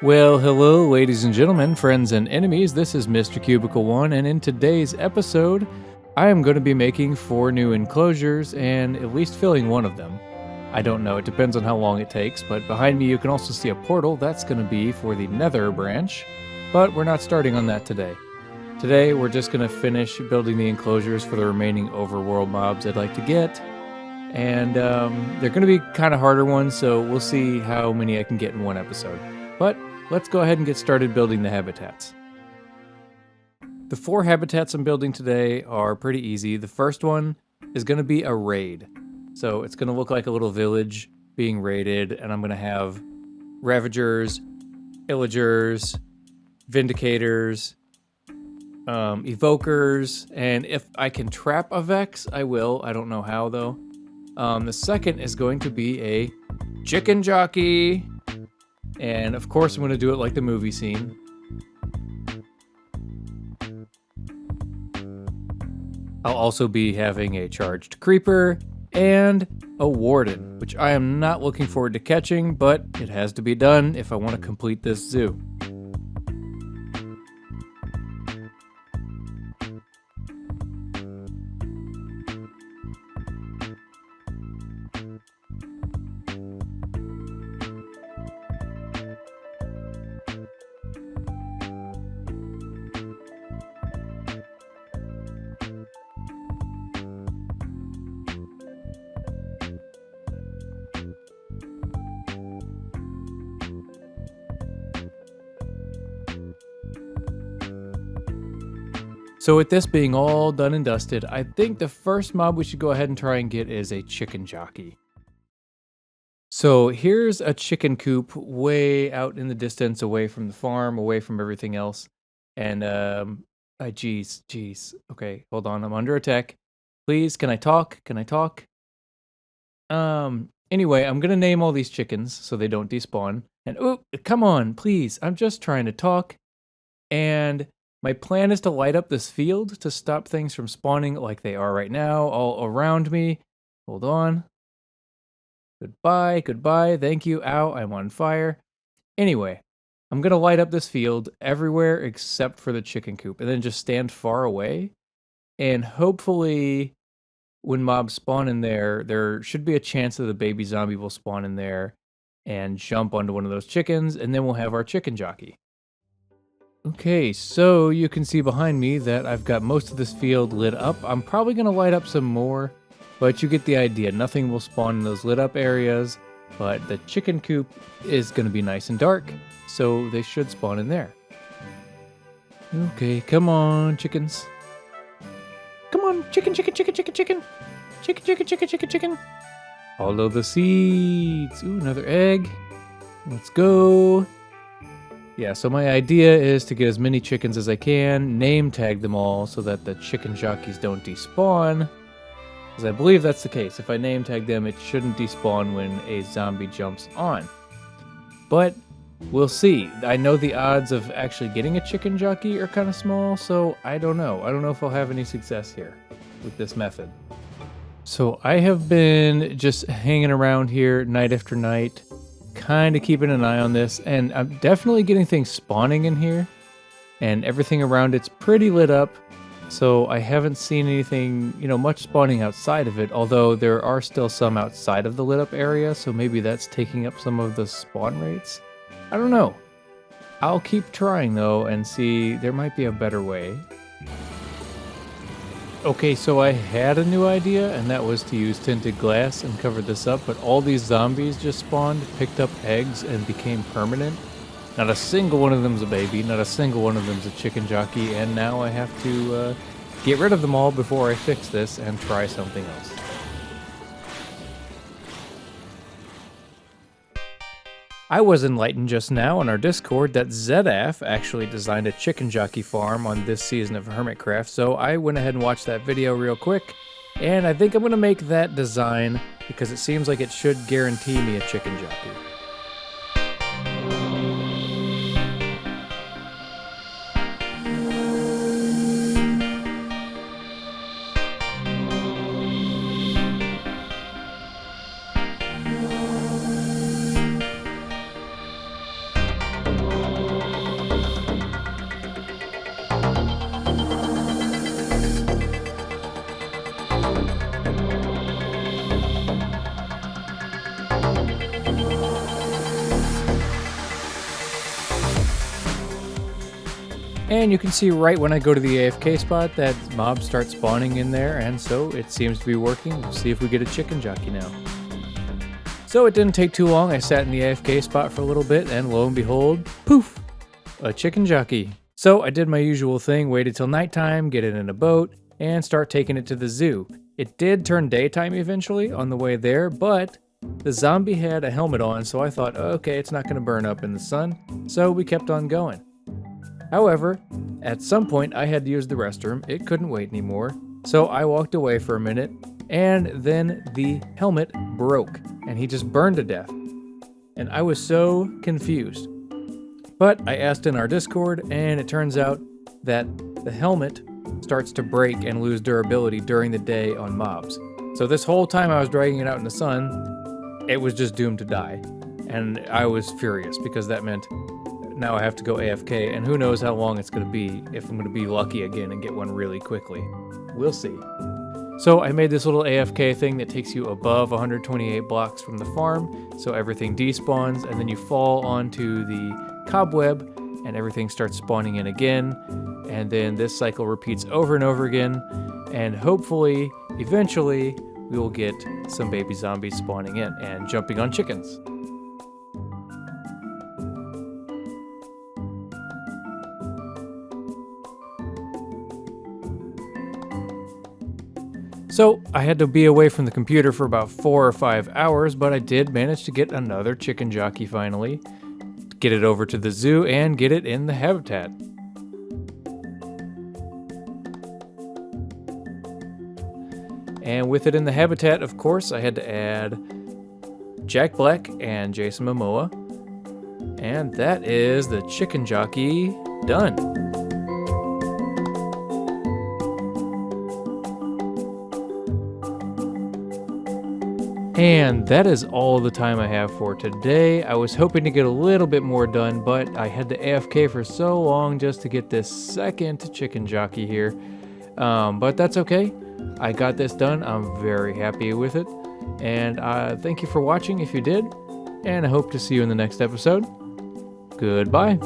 Well, hello, ladies and gentlemen, friends and enemies. This is Mr. Cubicle 1, and in today's episode, I am going to be making 4 new enclosures and at least filling one of them. I don't know, it depends on how long it takes, but behind me you can also see a portal. That's going to be for the Nether branch, but we're not starting on that today. Today, we're just going to finish building the enclosures for the remaining overworld mobs I'd like to get, and they're going to be kind of harder ones, so we'll see how many I can get in one episode. But let's go ahead and get started building the habitats. The 4 habitats I'm building today are pretty easy. The first one is going to be a raid. So it's going to look like a little village being raided, and I'm going to have Ravagers, Illagers, Vindicators, Evokers, and if I can trap a Vex, I will. I don't know how, though. The second is going to be a Chicken Jockey. And of course, I'm going to do it like the movie scene. I'll also be having a charged creeper and a warden, which I am not looking forward to catching, but it has to be done if I want to complete this zoo. So with this being all done and dusted, I think the first mob we should go ahead and try and get is a chicken jockey. So here's a chicken coop way out in the distance, away from the farm, away from everything else. And, geez. Okay, hold on, I'm under attack. Please, can I talk? Anyway, I'm gonna name all these chickens so they don't despawn. And, oh, come on, please, I'm just trying to talk. And my plan is to light up this field to stop things from spawning like they are right now, all around me. Hold on. Goodbye, thank you. Ow, I'm on fire. Anyway, I'm going to light up this field everywhere except for the chicken coop, and then just stand far away. And hopefully, when mobs spawn in there, there should be a chance that the baby zombie will spawn in there and jump onto one of those chickens, and then we'll have our chicken jockey. Okay, so you can see behind me that I've got most of this field lit up. I'm probably going to light up some more, but you get the idea. Nothing will spawn in those lit up areas, but the chicken coop is going to be nice and dark, so they should spawn in there. Okay, come on, chickens. Come on, chicken. Chicken. Follow the seeds. Ooh, another egg. Let's go. Yeah, so my idea is to get as many chickens as I can, name tag them all so that the chicken jockeys don't despawn. Because I believe that's the case. If I name tag them, it shouldn't despawn when a zombie jumps on. But we'll see. I know the odds of actually getting a chicken jockey are kind of small, so I don't know. I don't know if I'll have any success here with this method. So I have been just hanging around here night after night, kind of keeping an eye on this, and I'm definitely getting things spawning in here, and everything around it's pretty lit up, so I haven't seen anything, much spawning outside of it, although there are still some outside of the lit up area, so maybe that's taking up some of the spawn rates. I don't know. I'll keep trying though and see. There might be a better way. Okay, so I had a new idea, and that was to use tinted glass and cover this up, but all these zombies just spawned, picked up eggs, and became permanent. Not a single one of them's a baby, not a single one of them's a chicken jockey, and now I have to get rid of them all before I fix this and try something else. I was enlightened just now on our Discord that Zedaf actually designed a chicken jockey farm on this season of Hermitcraft, so I went ahead and watched that video real quick, and I think I'm going to make that design because it seems like it should guarantee me a chicken jockey. And you can see right when I go to the AFK spot that mobs start spawning in there, and so it seems to be working. We'll see if we get a chicken jockey now. So it didn't take too long. I sat in the AFK spot for a little bit, and lo and behold, poof, a chicken jockey. So I did my usual thing, waited till nighttime, get it in a boat, and start taking it to the zoo. It did turn daytime eventually on the way there, but the zombie had a helmet on, so I thought, okay, it's not going to burn up in the sun, so we kept on going. However, at some point I had to use the restroom. It couldn't wait anymore, so I walked away for a minute, and then the helmet broke, and he just burned to death. And I was so confused. But I asked in our Discord, and it turns out that the helmet starts to break and lose durability during the day on mobs. So this whole time I was dragging it out in the sun, it was just doomed to die. And I was furious because that meant now I have to go AFK, and who knows how long it's going to be, if I'm going to be lucky again and get one really quickly. We'll see. So I made this little AFK thing that takes you above 128 blocks from the farm, so everything despawns, and then you fall onto the cobweb, and everything starts spawning in again, and then this cycle repeats over and over again, and hopefully, eventually, we will get some baby zombies spawning in and jumping on chickens. So I had to be away from the computer for about 4 or 5 hours, but I did manage to get another chicken jockey finally, get it over to the zoo, and get it in the habitat. And with it in the habitat, of course, I had to add Jack Black and Jason Momoa. And that is the chicken jockey done. And that is all the time I have for today. I was hoping to get a little bit more done, but I had to AFK for so long just to get this second chicken jockey here. But that's okay. I got this done. I'm very happy with it. And thank you for watching if you did. And I hope to see you in the next episode. Goodbye.